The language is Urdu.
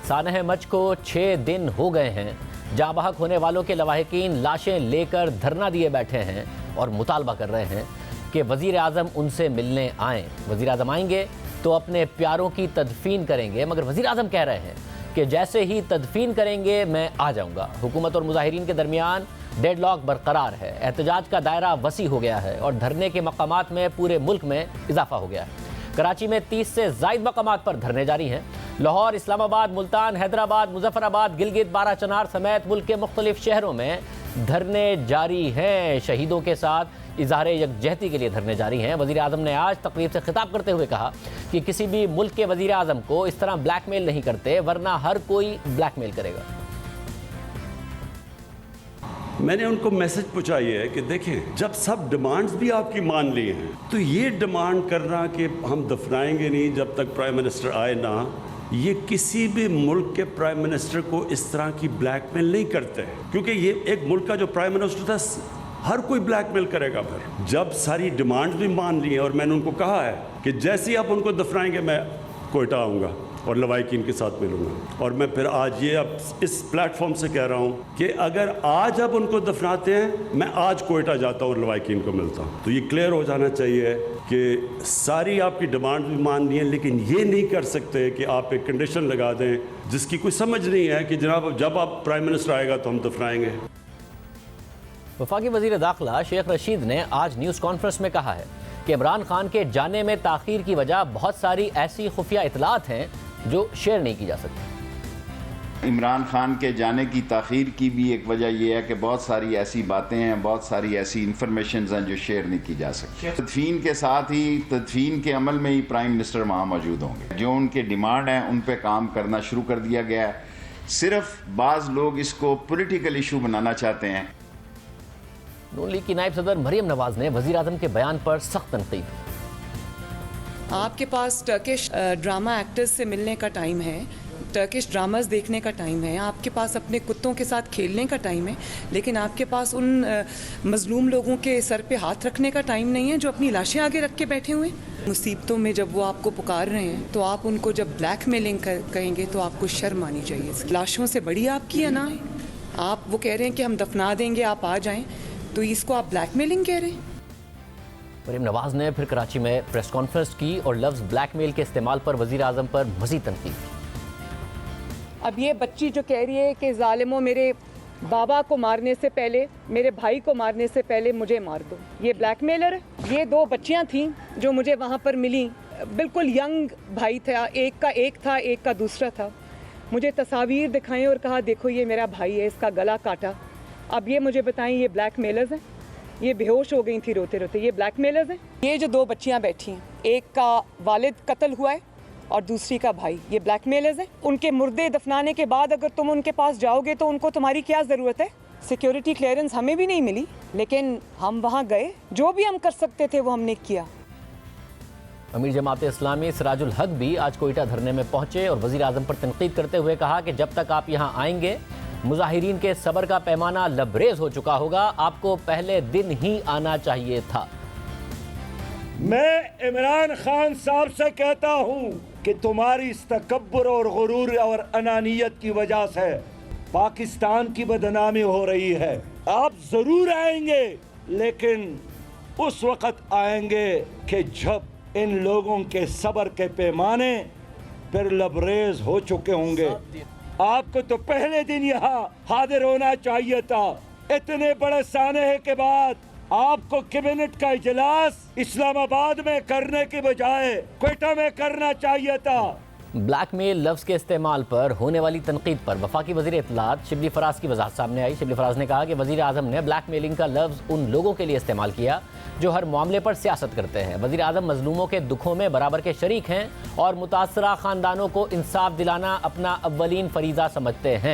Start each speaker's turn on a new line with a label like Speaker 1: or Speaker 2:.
Speaker 1: سانحہ مچ کو 6 دن ہو گئے ہیں، جاں بحق ہونے والوں کے لواحقین لاشیں لے کر دھرنا دیے بیٹھے ہیں اور مطالبہ کر رہے ہیں کہ وزیر اعظم ان سے ملنے آئیں۔ وزیر اعظم آئیں گے تو اپنے پیاروں کی تدفین کریں گے، مگر وزیر اعظم کہہ رہے ہیں کہ جیسے ہی تدفین کریں گے میں آ جاؤں گا۔ حکومت اور مظاہرین کے درمیان ڈیڈ لاک برقرار ہے، احتجاج کا دائرہ وسیع ہو گیا ہے اور دھرنے کے مقامات میں پورے ملک میں اضافہ ہو گیا ہے۔ کراچی میں 30 سے زائد مقامات پر دھرنے جاری ہیں۔ لاہور، اسلام آباد، ملتان، حیدرآباد، مظفر آباد، گلگت، بارہ چنار سمیت ملک کے مختلف شہروں میں دھرنے جاری ہیں۔ شہیدوں کے ساتھ اظہار یکجہتی کے لیے دھرنے جاری ہیں۔ وزیر اعظم نے آج تقریب سے خطاب کرتے ہوئے کہا کہ کسی بھی ملک کے وزیر اعظم کو اس طرح بلیک میل نہیں کرتے، ورنہ ہر کوئی بلیک میل کرے گا۔
Speaker 2: میں نے ان کو میسج پہنچائی ہے کہ دیکھیں، جب سب ڈیمانڈز بھی آپ کی مان لی ہیں تو یہ ڈیمانڈ کرنا کہ ہم دفنائیں گے نہیں جب تک پرائم منسٹر آئے نہ، یہ کسی بھی ملک کے پرائم منسٹر کو اس طرح کی بلیک میل نہیں کرتے، کیونکہ یہ ایک ملک کا جو پرائم منسٹر تھا ہر کوئی بلیک میل کرے گا۔ پھر جب ساری ڈیمانڈز بھی مان لی ہیں اور میں نے ان کو کہا ہے کہ جیسے ہی آپ ان کو دفنائیں گے میں کوئٹہ آؤں گا اور لوائقین کے ساتھ ملوں گا، اور میں پھر آج یہ اب اس پلیٹ فارم سے کہہ رہا ہوں کہ اگر آج اب ان کو دفناتے ہیں میں آج کوئٹہ جاتا ہوں اور لوائقین کو ملتا ہوں۔ تو یہ کلیئر ہو جانا چاہیے کہ ساری آپ کی ڈیمانڈ بھی مان لی ہیں، لیکن یہ نہیں کر سکتے کہ آپ ایک کنڈیشن لگا دیں جس کی کوئی سمجھ نہیں ہے کہ جناب جب آپ پرائم منسٹر آئے گا تو ہم دفنائیں گے۔
Speaker 1: وفاقی وزیر داخلہ شیخ رشید نے آج نیوز کانفرنس میں کہا ہے کہ عمران خان کے جانے میں تاخیر کی وجہ بہت ساری ایسی خفیہ اطلاعات ہیں جو شیئر نہیں کی جا سکتی۔
Speaker 3: عمران خان کے جانے کی تاخیر کی بھی ایک وجہ یہ ہے کہ بہت ساری ایسی باتیں ہیں، بہت ساری ایسی انفارمیشنز ہیں جو شیئر نہیں کی جا سکتی۔ تدفین کے ساتھ ہی تدفین کے عمل میں ہی پرائم منسٹر وہاں موجود ہوں گے۔ جو ان کے ڈیمانڈ ہیں ان پہ کام کرنا شروع کر دیا گیا ہے۔ صرف بعض لوگ اس کو پولیٹیکل ایشو بنانا چاہتے ہیں۔
Speaker 1: نون لیگ کی نائب صدر مریم نواز نے وزیر اعظم کے بیان پر سخت تنقید۔
Speaker 4: آپ کے پاس ٹرکش ڈرامہ ایکٹرز سے ملنے کا ٹائم ہے، ٹرکش ڈراماز دیکھنے کا ٹائم ہے، آپ کے پاس اپنے کتوں کے ساتھ کھیلنے کا ٹائم ہے، لیکن آپ کے پاس ان مظلوم لوگوں کے سر پہ ہاتھ رکھنے کا ٹائم نہیں ہے جو اپنی لاشیں آگے رکھ کے بیٹھے ہوئے ہیں۔ مصیبتوں میں جب وہ آپ کو پکار رہے ہیں تو آپ ان کو جب بلیک میلنگ کہیں گے تو آپ کو شرم آنی چاہیے۔ لاشوں سے بڑی آپ کی انا ہے۔ آپ وہ کہہ رہے ہیں کہ ہم دفنا دیں گے، آپ آ جائیں، تو اس کو آپ بلیک میلنگ کہہ رہے ہیں۔
Speaker 1: مریم نواز نے پھر کراچی میں پریس کانفرنس کی اور لفظ بلیک میل کے استعمال پر وزیر اعظم پر مزید تنقید کی۔
Speaker 4: اب یہ بچی جو کہہ رہی ہے کہ ظالموں میرے بابا کو مارنے سے پہلے، میرے بھائی کو مارنے سے پہلے مجھے مار دو، یہ بلیک میلر ہے۔ یہ 2 بچیاں تھیں جو مجھے وہاں پر ملیں، بالکل ینگ بھائی تھا، ایک کا ایک تھا، ایک کا دوسرا تھا۔ مجھے تصاویر دکھائیں اور کہا دیکھو یہ میرا بھائی ہے، اس کا گلا کاٹا۔ اب یہ مجھے بتائیں یہ بلیک میلرز ہیں؟ یہ بے ہوش ہو گئی تھی روتے روتے، یہ بلیک میلرز ہیں؟ یہ جو 2 بچیاں بیٹھی ہیں، ایک کا والد قتل ہوا ہے اور دوسری کا بھائی، یہ بلیک میلرز ہیں؟ ان کے مردے دفنانے کے بعد اگر تم ان کے پاس جاؤ گے تو ان کو تمہاری کیا ضرورت ہے؟ سیکیورٹی کلیئرنس ہمیں بھی نہیں ملی، لیکن ہم وہاں گئے، جو بھی ہم کر سکتے تھے وہ ہم نے کیا۔
Speaker 1: امیر جماعت اسلامی سراج الحق بھی آج کوئٹہ دھرنے میں پہنچے اور وزیر اعظم پر تنقید کرتے ہوئے کہا کہ جب تک آپ یہاں آئیں گے مظاہرین کے صبر کا پیمانہ لبریز ہو چکا ہوگا، آپ کو پہلے دن ہی آنا چاہیے تھا۔
Speaker 5: میں عمران خان صاحب سے کہتا ہوں کہ تمہاری اس تکبر اور غرور اور انانیت کی وجہ سے پاکستان کی بدنامی ہو رہی ہے۔ آپ ضرور آئیں گے، لیکن اس وقت آئیں گے کہ جب ان لوگوں کے صبر کے پیمانے پھر لبریز ہو چکے ہوں گے۔ آپ کو تو پہلے دن یہاں حاضر ہونا چاہیے تھا۔ اتنے بڑے سانحے کے بعد آپ کو کیبنٹ کا اجلاس اسلام آباد میں کرنے کی بجائے کوئٹہ میں کرنا چاہیے تھا۔
Speaker 1: بلیک میل لفظ کے استعمال پر ہونے والی تنقید پر وفاقی وزیر اطلاعات شبلی فراز کی وضاحت سامنے آئی۔ شبلی فراز نے کہا کہ وزیر اعظم نے بلیک میلنگ کا لفظ ان لوگوں کے لیے استعمال کیا جو ہر معاملے پر سیاست کرتے ہیں۔ وزیر اعظم مظلوموں کے دکھوں میں برابر کے شریک ہیں اور متاثرہ خاندانوں کو انصاف دلانا اپنا اولین فریضہ سمجھتے ہیں۔